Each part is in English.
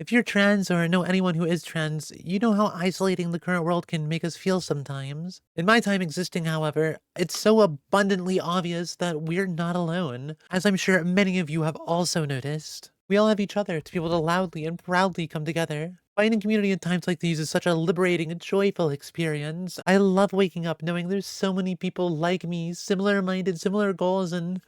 If you're trans or know anyone who is trans, you know how isolating the current world can make us feel sometimes. In my time existing, however, it's so abundantly obvious that we're not alone, as I'm sure many of you have also noticed. We all have each other to be able to loudly and proudly come together. Finding community in times like these is such a liberating and joyful experience. I love waking up knowing there's so many people like me, similar minded, similar goals, and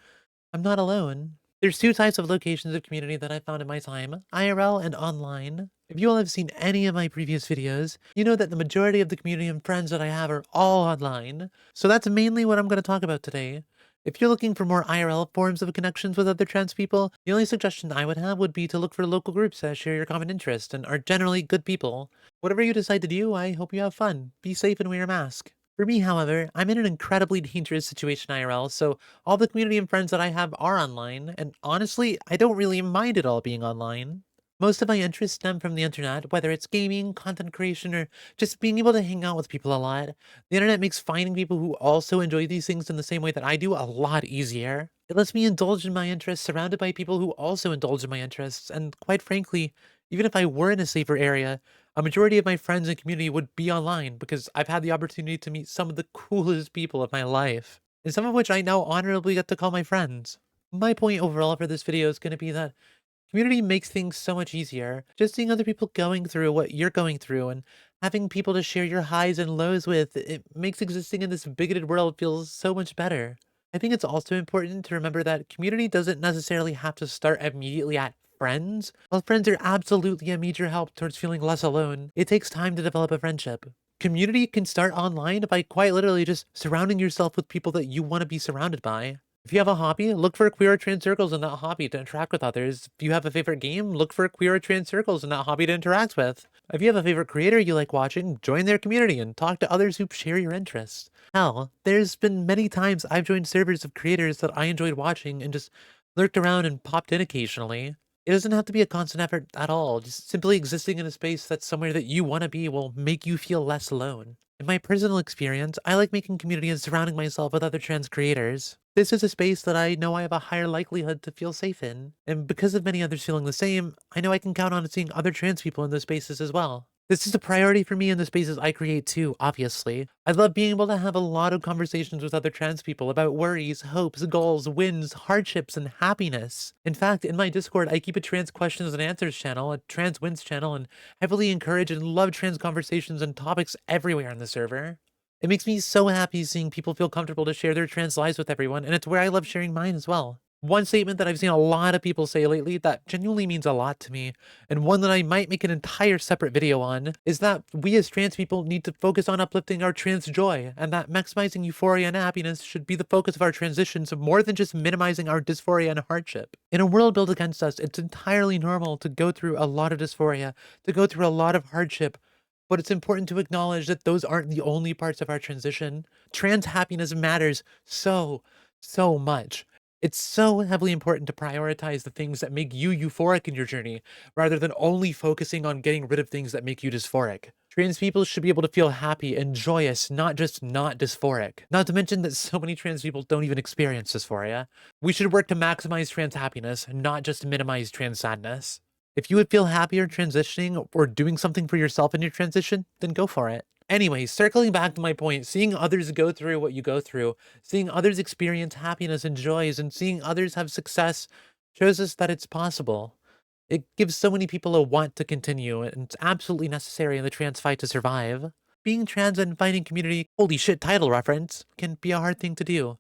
I'm not alone. There's two types of locations of community that I found in my time, IRL and online. If you all have seen any of my previous videos, you know that the majority of the community and friends that I have are all online. So that's mainly what I'm going to talk about today. If you're looking for more IRL forms of connections with other trans people, the only suggestion I would have would be to look for local groups that share your common interests and are generally good people. Whatever you decide to do, I hope you have fun. Be safe and wear a mask. For me, however, I'm in an incredibly dangerous situation IRL, so all the community and friends that I have are online, and honestly, I don't really mind it all being online. Most of my interests stem from the internet, whether it's gaming, content creation, or just being able to hang out with people a lot. The internet makes finding people who also enjoy these things in the same way that I do a lot easier. It lets me indulge in my interests surrounded by people who also indulge in my interests, and quite frankly, even if I were in a safer area, a majority of my friends and community would be online because I've had the opportunity to meet some of the coolest people of my life, and some of which I now honorably get to call my friends. My point overall for this video is going to be that community makes things so much easier. Just seeing other people going through what you're going through and having people to share your highs and lows with, it makes existing in this bigoted world feel so much better. I think it's also important to remember that community doesn't necessarily have to start immediately at friends. While friends are absolutely a major help towards feeling less alone, it takes time to develop a friendship. Community can start online by quite literally just surrounding yourself with people that you want to be surrounded by. If you have a hobby, look for queer or trans circles in that hobby to interact with others. If you have a favorite game, look for queer or trans circles in that hobby to interact with. If you have a favorite creator you like watching, join their community and talk to others who share your interests. Hell, there's been many times I've joined servers of creators that I enjoyed watching and just lurked around and popped in occasionally. It doesn't have to be a constant effort at all. Just simply existing in a space that's somewhere that you want to be will make you feel less alone. In my personal experience, I like making community and surrounding myself with other trans creators. This is a space that I know I have a higher likelihood to feel safe in, and because of many others feeling the same, I know I can count on seeing other trans people in those spaces as well. This is a priority for me in the spaces I create too, obviously. I love being able to have a lot of conversations with other trans people about worries, hopes, goals, wins, hardships, and happiness. In fact, in my Discord, I keep a trans questions and answers channel, a trans wins channel, and heavily encourage and love trans conversations and topics everywhere on the server. It makes me so happy seeing people feel comfortable to share their trans lives with everyone, and it's where I love sharing mine as well. One statement that I've seen a lot of people say lately that genuinely means a lot to me, and one that I might make an entire separate video on, is that we as trans people need to focus on uplifting our trans joy, and that maximizing euphoria and happiness should be the focus of our transitions more than just minimizing our dysphoria and hardship. In a world built against us, it's entirely normal to go through a lot of dysphoria, to go through a lot of hardship, but it's important to acknowledge that those aren't the only parts of our transition. Trans happiness matters so much. It's so heavily important to prioritize the things that make you euphoric in your journey, rather than only focusing on getting rid of things that make you dysphoric. Trans people should be able to feel happy and joyous, not just not dysphoric. Not to mention that so many trans people don't even experience dysphoria. We should work to maximize trans happiness, not just minimize trans sadness. If you would feel happier transitioning or doing something for yourself in your transition, then go for it. Anyway, circling back to my point, seeing others go through what you go through, seeing others experience happiness and joys, and seeing others have success shows us that it's possible. It gives so many people a want to continue, and it's absolutely necessary in the trans fight to survive. Being trans and finding community, holy shit title reference, can be a hard thing to do,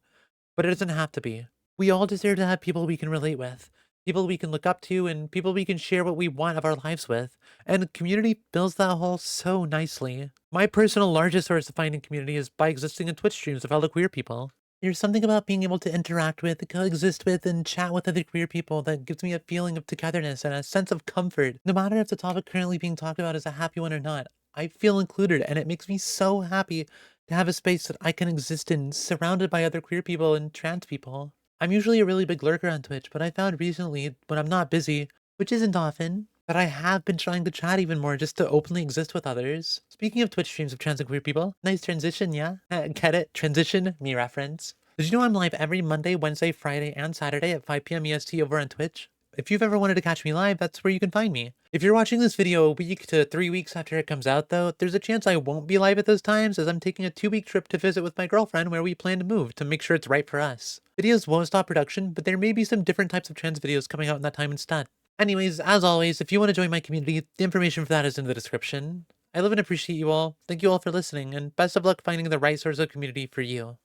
but it doesn't have to be. We all deserve to have people we can relate with, people we can look up to, and people we can share what we want of our lives with. And community builds that whole so nicely. My personal largest source of finding community is by existing in Twitch streams of fellow queer people. There's something about being able to interact with, coexist with, and chat with other queer people that gives me a feeling of togetherness and a sense of comfort. No matter if the topic currently being talked about is a happy one or not, I feel included, and it makes me so happy to have a space that I can exist in, surrounded by other queer people and trans people. I'm usually a really big lurker on Twitch, but I found recently, when I'm not busy, which isn't often, that I have been trying to chat even more just to openly exist with others. Speaking of Twitch streams of trans and queer people, nice transition, yeah? Get it? Transition? Me reference. Did you know I'm live every Monday, Wednesday, Friday, and Saturday at 5 p.m. EST over on Twitch? If you've ever wanted to catch me live, that's where you can find me. If you're watching this video a week to 3 weeks after it comes out though, there's a chance I won't be live at those times as I'm taking a 2-week trip to visit with my girlfriend where we plan to move to make sure it's right for us. Videos won't stop production, but there may be some different types of trans videos coming out in that time instead. Anyways, as always, if you want to join my community, the information for that is in the description. I love and appreciate you all. Thank you all for listening, and best of luck finding the right source of community for you.